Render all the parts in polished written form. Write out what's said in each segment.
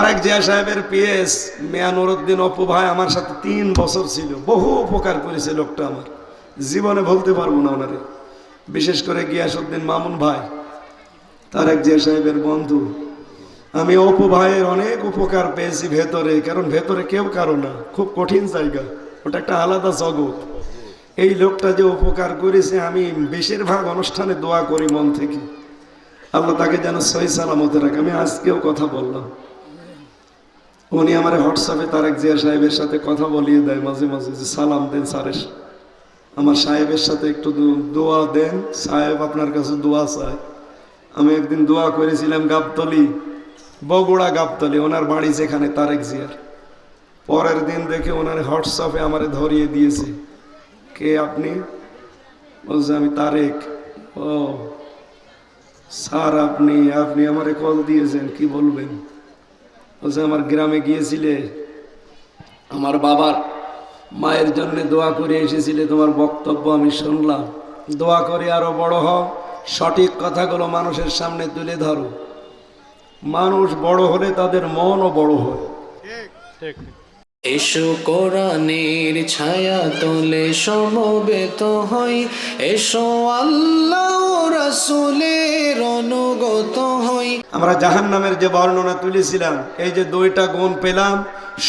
তারেক জিয়া সাহেবের পিএস মিয়া নুরুদ্দিন অপু ভাই আমার সাথে 3 বছর ছিল, বহু উপকার করেছে লোকটা, আমার জীবনে বলতে পারবো না ওনারে। বিশেষ করে গিয়াসউদ্দিন মামুন ভাই তারেক জিয়া সাহেবের বন্ধু। আমি অপু ভাইয়ের অনেক উপকার পেয়েছি ভেতরে, কারণ ভেতরে কেউ কারো না, খুব কঠিন জায়গা, ওটা একটা আলাদা জগৎ। এই লোকটা যে উপকার করেছে, আমি বেশিরভাগ অনুষ্ঠানে দোয়া করি মন থেকে, আল্লাহ তাকে যেন সহি সালামতে রাখে। আমি আজকেও কথা বললাম, উনি আমার হোয়াটসঅ্যাপে তারেক জিয়া সাহেবের সাথে কথা বলিয়ে দেয় মাঝে মাঝে, যে সালাম দেন স্যারের, আমার সাহেবের সাথে একটু দোয়া দেন, সাহেব আপনার কাছে দোয়া চায়। আমি একদিন দোয়া করেছিলাম গাবতলী, বগুড়া গাবতলী, ওনার বাড়ি যেখানে তারেক জিয়ার। পরের দিন দেখে ওনার হোয়াটসঅ্যাপে আমারে ধরিয়ে দিয়েছে, কে আপনি? বলছে আমি তারেক। ও স্যার, আপনি আপনি আমারে কল দিয়েছেন, কি বলবেন? বলছে আমার গ্রামে গিয়েছিলে, আমার বাবার মায়ের জন্য দোয়া করে এসেছিলে, তোমার বক্তব্য আমি শুনলাম, দোয়া করে আরো বড় হও, সঠিক কথাগুলো মানুষের সামনে তুলে ধরো। মানুষ বড় হলে তাদের মনও বড় হয়। এসো কোরআনের ছায়া তলে সমবেত হই, এসো আল্লাহ রাসূলের অনুগত হই। আমরা জাহান্নামের যে বর্ণনা তুলেছিলাম, এই যে 2টা গুণ পেলাম,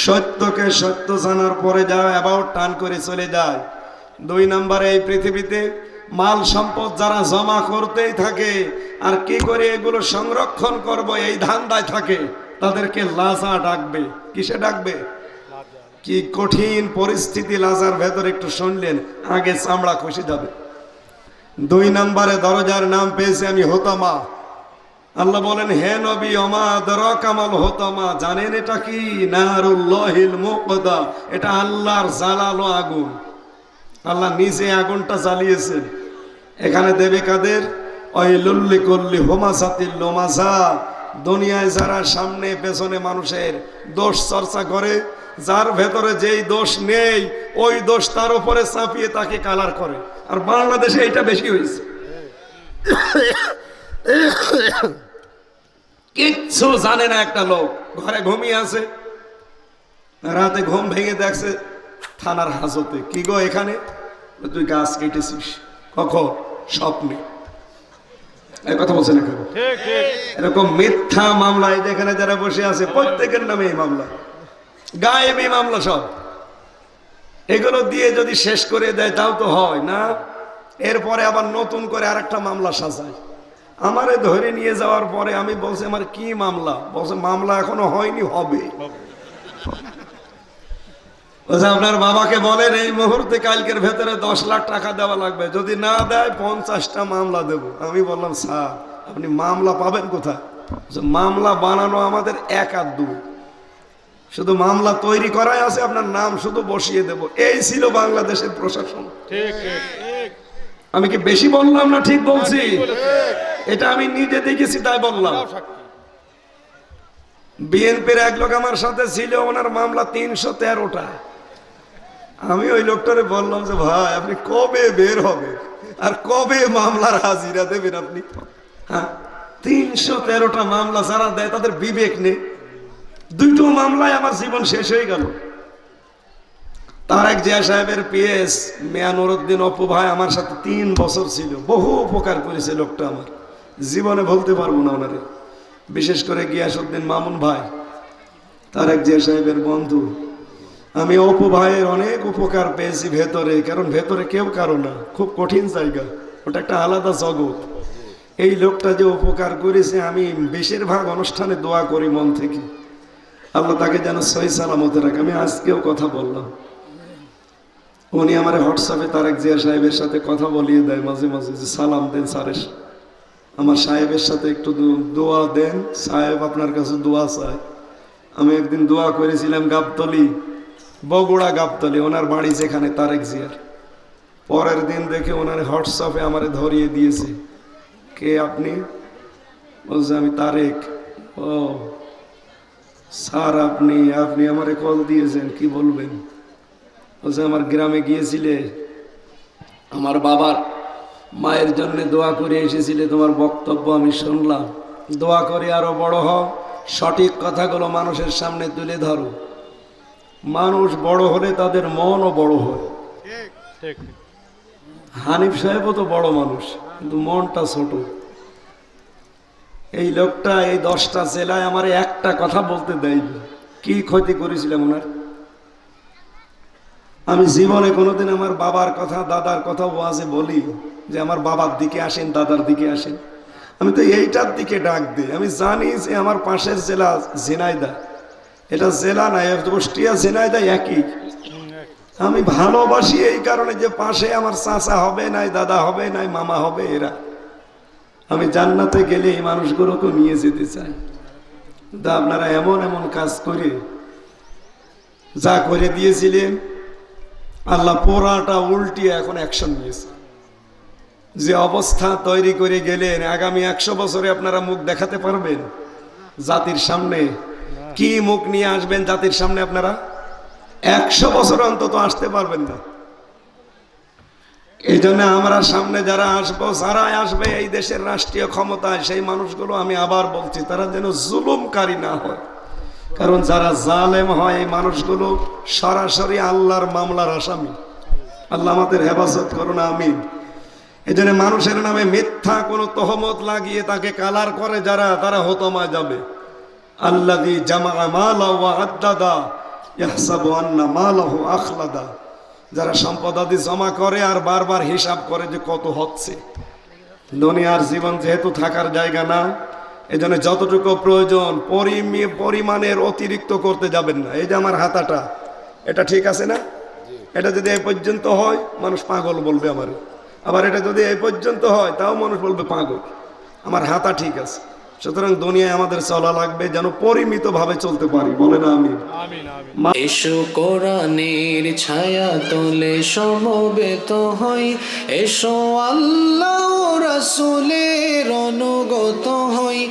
সত্যকে সত্য জানার পরে যা অ্যাবাউট টান করে চলে যায়। 2 নম্বরে এই পৃথিবীতে মাল সম্পদ যারা জমা করতেই থাকে, আর কি করে এগুলো সংরক্ষণ করব এই ধান্দায় থাকে, তাদেরকে লাজা ডাকবে। কিসে ডাকবে? কি কঠিন পরিস্থিতি লাজার ভেতর, একটু শুনলেন, আগে চামড়া খসে যাবে। 2 নম্বরে দরজার নাম পেয়েছি আমি হোতামা। আল্লাহ বলেন, হে নবী, ওমা আদরাকা মাল হোতামা, জানেন এটা কি? নারুল্লাহিল মুকদা, এটা আল্লাহর জ্বালালো আগুন, আল্লাহ নিজে আগুনটা জ্বালিয়েছেন। এখানে দেবে কাদের? ওয়াইলুল লিকুল্লি হুমাযাতিল লুমাযা, দুনিয়ায় যারা সামনে পেছনে মানুষের দোষ চর্চা করে, যার ভেতরে যেই দোষ নেই ওই দোষ তার উপরে চাপিয়ে তাকে কালার করে। আর বাংলাদেশে এটা বেশি হয়েছে। কিচ্ছু জানে না একটা লোক, ঘরে ঘুমিয়ে আছে, রাতে ঘুম ভেঙে দেখছে থানার হাজতে। কি গো এখানে? তুই গাছ কেটেছিস। কখন? স্বপ্নে। এই কথা বলছে না কেন? এরকম মিথ্যা মামলা এই যেখানে যারা বসে আছে প্রত্যেকের নামে এই মামলা, গায়েবী মামলা সব। এগুলো দিয়ে যদি শেষ করে দেয় তাও তো হয় না, এরপরে আবার নতুন করে আরেকটা মামলা সাজায়। আমারে ধরে নিয়ে যাওয়ার পরে আমি বলছি, আমার কি মামলা? বলছে মামলা এখনো হয়নি, হবে। বলছে আপনার বাবাকে বলেন এই মুহূর্তে কালকের ভেতরে 10 লাখ টাকা দেওয়া লাগবে, যদি না দেয় 50টা মামলা দেব। আমি বললাম, স্যার আপনি মামলা পাবেন কোথায়? মামলা বানানো আমাদের 1 আর 2, শুধু মামলা তৈরি করাই আছে, আপনার নাম শুধু বসিয়ে দেব। এই ছিল বাংলাদেশের প্রশাসন। আমি কি বেশি বললাম না ঠিক বলছি? এটা আমি নিজে দেখেছি তাই বললাম। বিএনপির এক লোক আমার সাথে ছিল, ওনার মামলা 313টা। আমি ওই লোকটারে বললাম যে ভাই আপনি কবে বের হবে আর কবে মামলার হাজিরা দেবেন আপনি? হ্যাঁ, 313টা মামলা যারা দেয় তাদের বিবেক নেই। 2টো মামলায় আমার জীবন শেষ হয়ে গেল। তারেক জিয়া সাহেবের পিএস মিয়া নুরুদ্দিন অপু ভাই আমার সাথে 3 বছর ছিল, বহু উপকার করেছে লোকটা, আমার জীবনে বলতে পারবো না ওনারে। বিশেষ করে গিয়াসউদ্দিন মামুন ভাই তারেক জিয়া সাহেবের বন্ধু। আমি অপু ভাইয়ের অনেক উপকার পেয়েছি ভেতরে, কারণ ভেতরে কেউ কারো না, খুব কঠিন জায়গা, ওটা একটা আলাদা জগৎ। এই লোকটা যে উপকার করেছে, আমি বেশিরভাগ অনুষ্ঠানে দোয়া করি মন থেকে, আল্লাহ তাকে যেন সহি সালামতে রাখে। আমি আজকেও কথা বললাম, উনি আমার হোয়াটসঅ্যাপে তারেক জিয়া সাহেবের সাথে কথা বলিয়ে দেয় মাঝে মাঝে, যে সালাম দেন স্যারের, আমার সাহেবের সাথে একটু দোয়া দেন, সাহেব আপনার কাছে দোয়া চায়। আমি একদিন দোয়া করেছিলাম গাবতলী, বগুড়া গাবতলী, ওনার বাড়ি যেখানে তারেক জিয়ার। পরের দিন দেখে ওনার হোয়াটসঅ্যাপে আমারে ধরিয়ে দিয়েছে, কে আপনি? বলছে আমি তারেক। ও স্যার, আপনি আপনি আমারে কল দিয়েছেন, কি বলবেন? বলছে আমার গ্রামে গিয়েছিলে, আমার বাবার মায়ের জন্য দোয়া করে এসেছিলে, তোমার বক্তব্য আমি শুনলাম, দোয়া করে আরো বড় হও, সঠিক কথাগুলো মানুষের সামনে তুলে ধরো। মানুষ বড় হলে তাদের মনও বড় হয়। হানিফ সাহেবও তো বড় মানুষ, কিন্তু মনটা ছোট। এই লোকটা এই 10টা জেলায় আমার একটা কথা বলতে দেয়নি। কি ক্ষতি করেছিলাম ওনার? আমি জীবনে কোনোদিন আমার বাবার কথা দাদার কথা ওয়াজে বলি যে আমার বাবার দিকে আসেন, দাদার দিকে আসেন। আমি তো এইটার দিকে ডাক দিই। আমি জানি যে আমার পাশের জেলা ঝিনাইদহ, এটা জেলা নাই, কুষ্টিয়া ঝিনাইদহ একই। আমি ভালোবাসি এই কারণে যে পাশে আমার চাচা হবে নাই, দাদা হবে নাই, মামা হবে এরা। আমি জান্নাতে গেলে এই মানুষগুলোকে নিয়ে যেতে চাই। কিন্তু আপনারা এমন এমন কাজ করে যা করে দিয়েছিলেন, আল্লাহ পোড়াটা উল্টিয়ে এখন অ্যাকশন নিয়েছে। যে অবস্থা তৈরি করে গেলেন, আগামী 100 বছরে আপনারা মুখ দেখাতে পারবেন জাতির সামনে? কি মুখ নিয়ে আসবেন জাতির সামনে আপনারা? 100 বছর অন্তত আসতে পারবেন না। এই জন্য আমরা সামনে যারা আসবো, যারাই আসবে এই দেশের রাষ্ট্রীয় ক্ষমতায়, সেই মানুষগুলো আমি আবার বলছি, তারা যেন জুলুমকারী না হয়। কারণ যারা জালেম হয় এই মানুষগুলো সরাসরি আল্লাহর মামলার আসামি। আল্লাহ আমাদের হেফাজত করুন, আমিন। এই জন্য মানুষের নামে মিথ্যা কোনো তহমত লাগিয়ে তাকে কালার করে যারা, তারা হতমা যাবে। আল্লাযী জামা মালা ওয়া আদ্দাদা ইয়াহসাবু আন্না মালাহু আখলাদা। যারা সম্পদাদি জমা করে আর বারবার হিসাব করে যে কত হচ্ছে। দুনিয়ার জীবন যেহেতু থাকার জায়গা না, এই জন্য যতটুকু প্রয়োজন পরিমাণের অতিরিক্ত করতে যাবেন না। এই যে আমার হাতাটা, এটা ঠিক আছে না? এটা যদি এই পর্যন্ত হয় মানুষ পাগল বলবে আমার। আবার এটা যদি এই পর্যন্ত হয় তাও মানুষ বলবে পাগল। আমার হাতা ঠিক আছে। সুতরাং দুনিয়ায় আমাদের চলা লাগবে যেন পরিমিতভাবে চলতে পারি। বলে না আমি? এসো কোরআনের ছায়া তলে সমবেত হই, এসো আল্লাহ রাসূলের